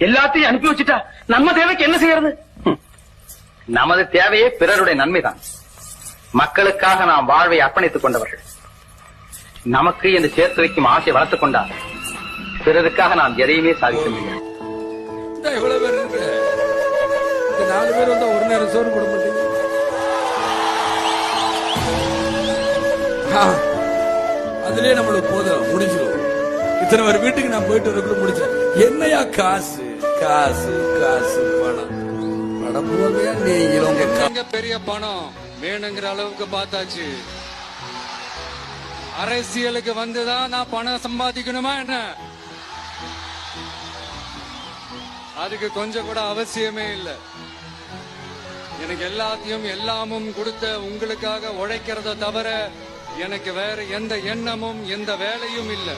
எல்லாத்தையும் அனுப்பி வச்சுட்டா நம்ம தேவைக்கு என்ன செய்யறது? நமது தேவையே பிறருடைய நன்மைதான். மக்களுக்காக நாம் வாழ்வை அர்ப்பணித்துக் கொண்டவர்கள். நமக்கு என்று சேர்த்து வைக்கும் ஆசை வளர்த்துக் கொண்டால் பிறருக்காக நாம் எதையுமே சாதிக்க முடியாது. இவ்வளவு பேர் இருக்கு, 4 பேர் வந்தா ஒரு நேரம் சோறு போட மாட்டீங்க. அதுலயே நம்மளுக்கு போதும், முடிஞ்சிடும். இத்தனை பேர் வீட்டுக்கு நான் போயிட்டு வரக்குள்ள முடிச்சேன். என்னையா காசு காசு காசு பணம் படப்புறவையா நீங்க பெரிய பணம் வேணுங்கிற அளவுக்கு பார்த்தாச்சு. அரசியலுக்கு வந்துதான் நான் பணம் சம்பாதிக்கணுமா என்ன? அதுக்கு கொஞ்சம் கூட அவசியமே இல்லை. எனக்கு எல்லாத்தையும் எல்லாமும் கொடுத்த உங்களுக்காக உழைக்கிறத தவிர எனக்கு வேற எந்த எண்ணமும் எந்த வேலையும் இல்லை.